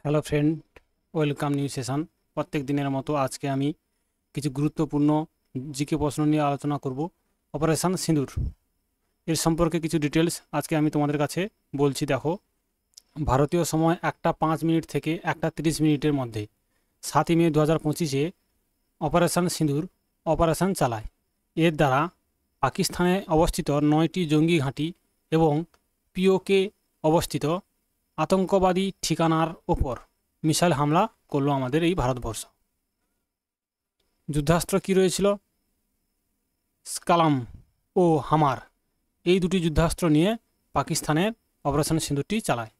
Hello friend, welcome new session. প্রত্যেক দিনের মতো আজকে আমি কিছু গুরুত্বপূর্ণ জিকে প্রশ্ন নিয়ে আলোচনা করব। অপারেশন সিঁদুর এর সম্পর্কে কিছু ডিটেলস আজকে আমি তোমাদের কাছে বলছি। দেখো, ভারতীয় সময় 1টা 5 মিনিট থেকে 1টা 30 মিনিটের মধ্যে 7ই মে 2025 অপারেশন সিঁদুর অপারেশন চালায়। এর দ্বারা পাকিস্তানে অবস্থিত 9টি জঙ্গি ঘাঁটি এবং পিওকে অবস্থিত আতঙ্কবাদী ঠিকানার ওপর মিসাইল হামলা করলো আমাদের এই ভারতবর্ষ। যুদ্ধাস্ত্র কী রয়েছিল? স্কালাম ও হামার, এই দুটি যুদ্ধাস্ত্র নিয়ে পাকিস্তানের অপারেশন সিঁদুরটি চালায়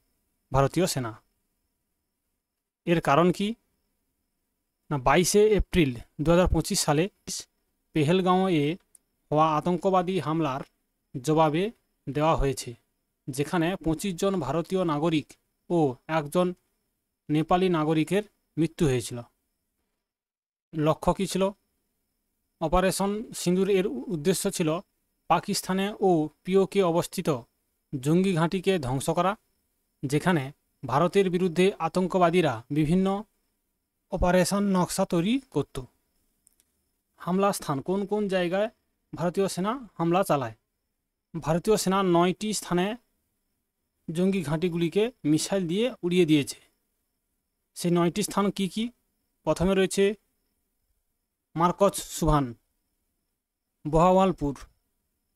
ভারতীয় সেনা। এর কারণ কি না, 22 এপ্রিল 2025 সালে পেহেলগাঁওয়ে হওয়া আতঙ্কবাদী হামলার জবাবে দেওয়া হয়েছে, যেখানে 25 জন ভারতীয় নাগরিক ও 1 জন নেপালি নাগরিকের মৃত্যু হয়েছিল। লক্ষ্য কী ছিল? অপারেশন সিঁদুর এর উদ্দেশ্য ছিল পাকিস্তানে ও পিওকে অবস্থিত জঙ্গি ঘাঁটিকে ধ্বংস করা, যেখানে ভারতের বিরুদ্ধে আতঙ্কবাদীরা বিভিন্ন অপারেশন নকশা তৈরি করত। হামলা স্থান কোন কোন জায়গায় ভারতীয় সেনা হামলা চালায়? ভারতীয় সেনা 9টি স্থানে জঙ্গি ঘাঁটিগুলিকে মিসাইল দিয়ে উড়িয়ে দিয়েছে। সেই 9টি স্থান কি কি? প্রথমে রয়েছে মারকচ সুভান, বহাওয়ালপুর,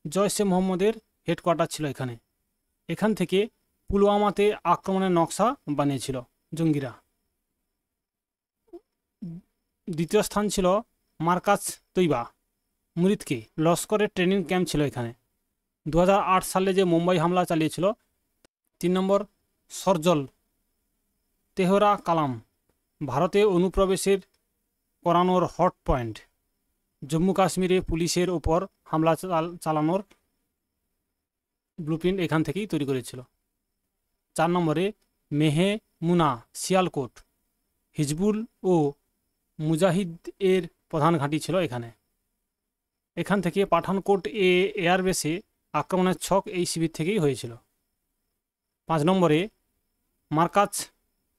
জয়শে মোহাম্মদের হেডকোয়ার্টার ছিল এখানে। এখান থেকে পুলওয়ামাতে আক্রমণের নকশা বানিয়েছিল জঙ্গিরা। দ্বিতীয় স্থান ছিল মার্কাজ তৈবা, মুরিদকে লস্করের ট্রেনিং ক্যাম্প ছিল এখানে। 2008 সালে যে মুম্বাই হামলা চালিয়েছিল। 3 নম্বর সরজল, তেহরা কালাম, ভারতে অনুপ্রবেশের করানোর হট পয়েন্ট। জম্মু কাশ্মীরে পুলিশের ওপর হামলা চালানোর ব্লুপ্রিন্ট এখান থেকেই তৈরি করেছিল। 4 নম্বরে মেহে মুনা, শিয়ালকোট, হিজবুল ও মুজাহিদ এর প্রধান ঘাঁটি ছিল এখানে। এখান থেকে পাঠানকোট এয়ারবেসে আক্রমণের ছক এই শিবির থেকেই হয়েছিল। 5 নম্বরে মার্কাজ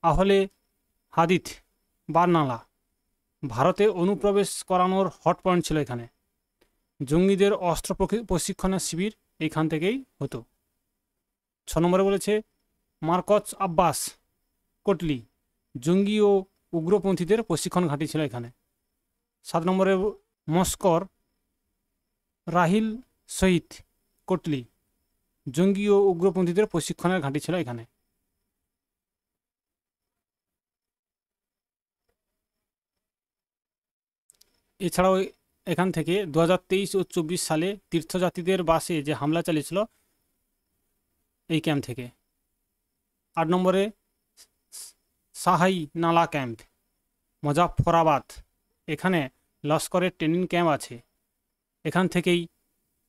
আহলে হাদিথ, বারনালা, ভারতে অনুপ্রবেশ করানোর হট পয়েন্ট ছিল এখানে। জঙ্গিদের অস্ত্র প্রশিক্ষণের শিবির এইখান থেকেই হতো। 6 নম্বরে বলেছে মার্কজ আব্বাস কোটলি, জঙ্গি ও উগ্রপন্থীদের প্রশিক্ষণ ঘাঁটি ছিল এখানে। 7 নম্বরে মস্কর রাহিল শহীদ কোটলি, জঙ্গি ও উগ্রপন্থীদের প্রশিক্ষণের ঘাঁটি ছিল এখানে। এছাড়াও এখান থেকে 2023 ও 24 সালে তীর্থযাত্রীদের বাসে যে হামলা চালিয়েছিল এই ক্যাম্প থেকে। 8 নম্বরে সাহাই নালা ক্যাম্প, মুজাফফরাবাদ, এখানে লস্করের ট্রেনিং ক্যাম্প আছে। এখান থেকেই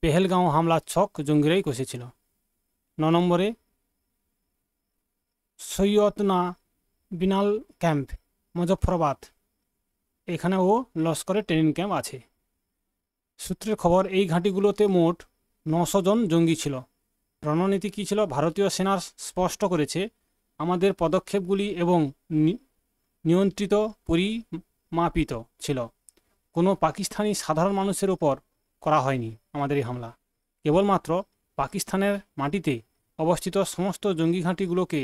পেহেলগাঁও হামলার ছক জঙ্গিরাই কষেছিল। 9 নম্বরে সৈয়দনা বিনাল ক্যাম্প, মুজফ্ফরাবাদ, এখানেও লস্করের ট্রেনিং ক্যাম্প আছে। সূত্রের খবর, এই ঘাঁটিগুলোতে মোট 900 জন জঙ্গি ছিল। রণনীতি কী ছিল? ভারতীয় সেনা স্পষ্ট করেছে, আমাদের পদক্ষেপগুলি এবং নিয়ন্ত্রিত পরিমাপিত ছিল। কোনো পাকিস্তানি সাধারণ মানুষের ওপর করা হয়নি আমাদের এই হামলা। কেবলমাত্র পাকিস্তানের মাটিতে অবস্থিত সমস্ত জঙ্গি ঘাঁটিগুলোকে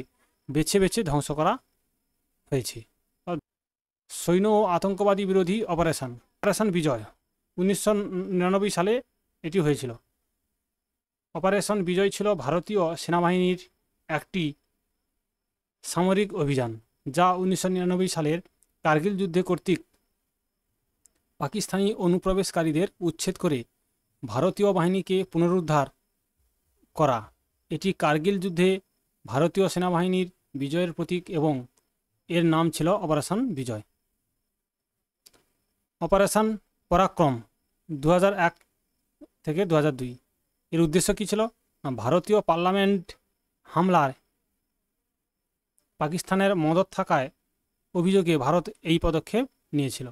বেছে বেছে ধ্বংস করা হয়েছে। সৈন্য ও আতঙ্কবাদী বিরোধী অপারেশন বিজয় 1999 সালে এটি হয়েছিল। অপারেশন বিজয় ছিল ভারতীয় সেনাবাহিনীর একটি সামরিক অভিযান, যা 1999 সালের কার্গিল যুদ্ধে কর্তৃক পাকিস্তানি অনুপ্রবেশকারীদের উচ্ছেদ করে ভারতীয় বাহিনীকে পুনরুদ্ধার করা। এটি কার্গিল যুদ্ধে ভারতীয় সেনাবাহিনীর বিজয়ের প্রতীক এবং এর নাম ছিল অপারেশন বিজয়। অপারেশন পরাক্রম 2001 থেকে 2002, এর উদ্দেশ্য কী ছিল? ভারতীয় পার্লামেন্ট হামলায় পাকিস্তানের মদত থাকায় অভিযোগে ভারত এই পদক্ষেপ নিয়েছিল।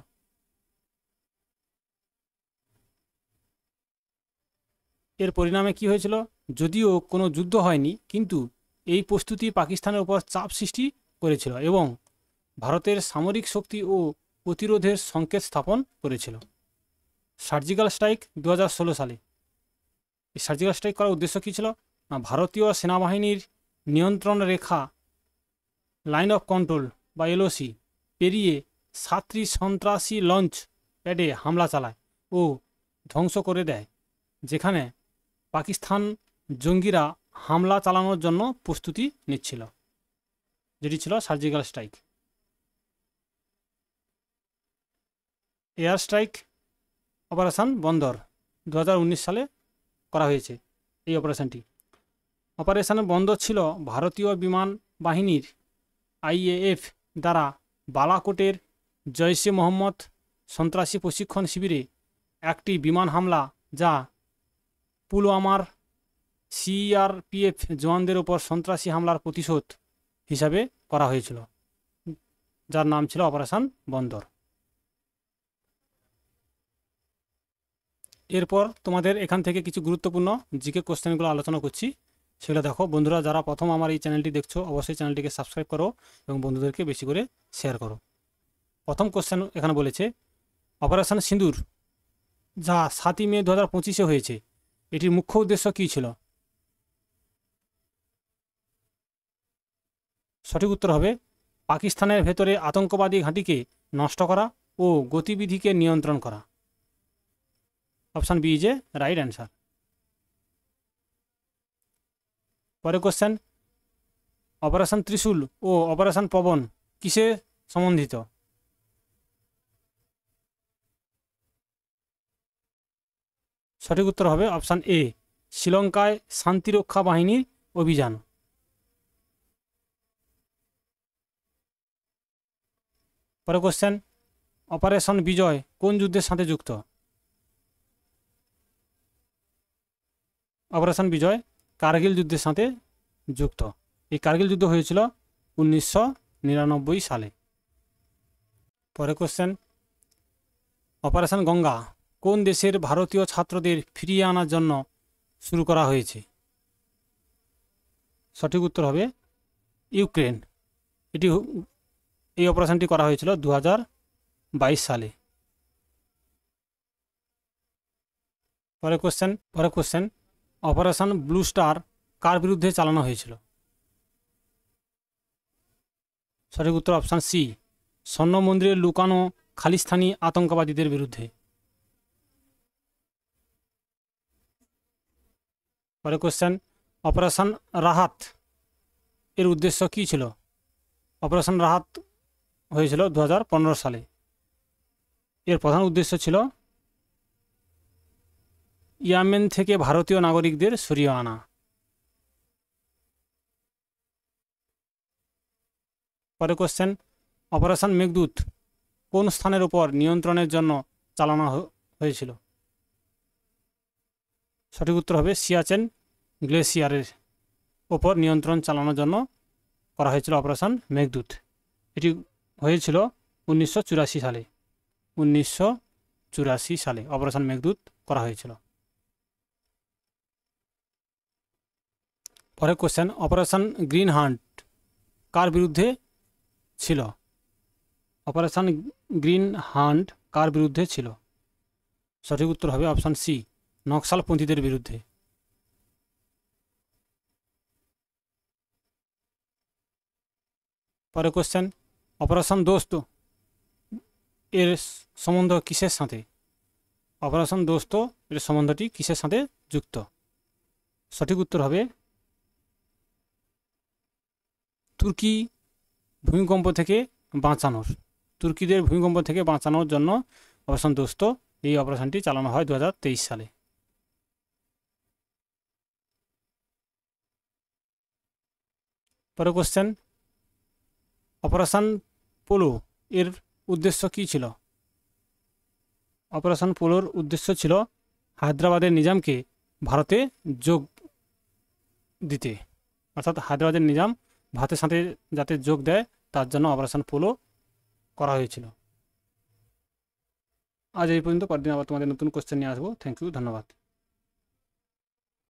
এর পরিণামে কি হয়েছিল? যদিও কোনো যুদ্ধ হয়নি, কিন্তু এই প্রস্তুতি পাকিস্তানের উপর চাপ সৃষ্টি করেছিল এবং ভারতের সামরিক শক্তি ও প্রতিরোধের সংকেত স্থাপন করেছিল। সার্জিক্যাল স্ট্রাইক 2016 সালে। এই সার্জিক্যাল স্ট্রাইক করার উদ্দেশ্য কী ছিল? না, ভারতীয় সেনাবাহিনীর নিয়ন্ত্রণ রেখা লাইন অফ কন্ট্রোল বা এলওসি পেরিয়ে 7টি সন্ত্রাসী লঞ্চ প্যাডে হামলা চালায় ও ধ্বংস করে দেয়, যেখানে পাকিস্তান জঙ্গিরা হামলা চালানোর জন্য প্রস্তুতি নিচ্ছিল, যেটি ছিল surgical strike. Air strike operation বন্দর 2019 সালে করা হয়েছে। এই অপারেশনটি অপারেশন বন্দর ছিল ভারতীয় বিমান বাহিনীর IAF দ্বারা বালাকোটের জৈশে মোহাম্মদ সন্ত্রাসী প্রশিক্ষণ শিবিরে একটি বিমান হামলা, যা পুলওয়ামার CRPF জওয়ানদের ওপর সন্ত্রাসী হামলার প্রতিশোধ হিসাবে করা হয়েছিল, যার নাম ছিল অপারেশন বন্দর। এরপর তোমাদের এখান থেকে কিছু গুরুত্বপূর্ণ জিকে কোশ্চেনগুলো আলোচনা করছি, সেগুলো দেখো। বন্ধুরা, যারা প্রথম আমার এই চ্যানেলটি দেখছো, অবশ্যই চ্যানেলটিকে সাবস্ক্রাইব করো এবং বন্ধুদেরকে বেশি করে শেয়ার করো। প্রথম কোশ্চেন এখানে বলেছে, অপারেশন সিঁদুর যা 7ই মে 2025-এ হয়েছে, এটির মুখ্য উদ্দেশ্য কী ছিল? সঠিক উত্তর হবে পাকিস্তানের ভেতরে আতঙ্কবাদী ঘাঁটিকে নষ্ট করা ও গতিবিধিকে নিয়ন্ত্রণ করা। Option B is a right answer. পরের কোশ্চেন, অপারেশন ত্রিশূল ও অপারেশন পবন কিসে সম্বন্ধিত? সঠিক উত্তর হবে অপশান এ, শ্রীলঙ্কায় শান্তিরক্ষা বাহিনীর অভিযান। পরের কোশ্চেন, অপারেশন বিজয় কোন যুদ্ধের সাথে যুক্ত? অপারেশন বিজয় কার্গিল যুদ্ধের সাথে যুক্ত। এই কার্গিল যুদ্ধ হয়েছিল 1999 সালে। পরের কোশ্চেন, অপারেশন গঙ্গা কোন দেশের ভারতীয় ছাত্রদের ফিরিয়ে আনার জন্য শুরু করা হয়েছে? সঠিক উত্তর হবে ইউক্রেন। এই অপারেশনটি করা হয়েছিল 2022 সালে। পরের কোশ্চেন, অপারেশন ব্লু স্টার কার বিরুদ্ধে চালানো হয়েছিল? সঠিক উত্তর অপশান সি, স্বর্ণ মন্দিরে লুকানো খালিস্তানি আতঙ্কবাদীদের বিরুদ্ধে। পরের কোশ্চেন, অপারেশন রাহাত এর উদ্দেশ্য কী ছিল? অপারেশন রাহাত হয়েছিল 2015 সালে। এর প্রধান উদ্দেশ্য ছিল ইয়েমেন থেকে ভারতীয় নাগরিকদের সরিয়ে আনা। পরের কোশ্চেন, অপারেশন মেঘদূত কোন স্থানের উপর নিয়ন্ত্রণের জন্য চালানো হয়েছিল? সঠিক উত্তর হবে সিয়াচেন গ্লেসিয়ারের ওপর নিয়ন্ত্রণ চালানোর জন্য করা হয়েছিল অপারেশন মেঘদূত। এটি হয়েছিল 1984 সালে। 1984 সালে অপারেশন মেঘদূত করা হয়েছিল। পরের কোশ্চেন, অপারেশন গ্রিন হান্ট কার বিরুদ্ধে ছিল? অপারেশন গ্রিন হান্ট কার বিরুদ্ধে ছিল? সঠিক উত্তর হবে অপশান সি, নকশালপন্থীদের বিরুদ্ধে। পরের কোশ্চেন, অপারেশন দোস্ত এর সম্বন্ধ কিসের সাথে? অপারেশন দোস্ত এর সম্বন্ধটি কিসের সাথে যুক্ত? সঠিক উত্তর হবে তুর্কি ভূমিকম্প থেকে বাঁচানোর। তুর্কিদের ভূমিকম্প থেকে বাঁচানোর জন্য অপারেশন দোস্ত এই অপারেশনটি চালানো হয় 2023 সালে। পরের কোশ্চেন, অপারেশন পোলো এর উদ্দেশ্য কী ছিল? অপারেশন পোলোর উদ্দেশ্য ছিল হায়দ্রাবাদের নিজামকে ভারতে যোগ দিতে, অর্থাৎ হায়দ্রাবাদের নিজাম ভারতের সাথে যাতে যোগ দেয় তার জন্য অপারেশন পোলো করা হয়েছিল। আজ এই পর্যন্ত, পরদিন আবার তোমাদের নতুন কোশ্চেন নিয়ে আসবো। থ্যাংক ইউ, ধন্যবাদ।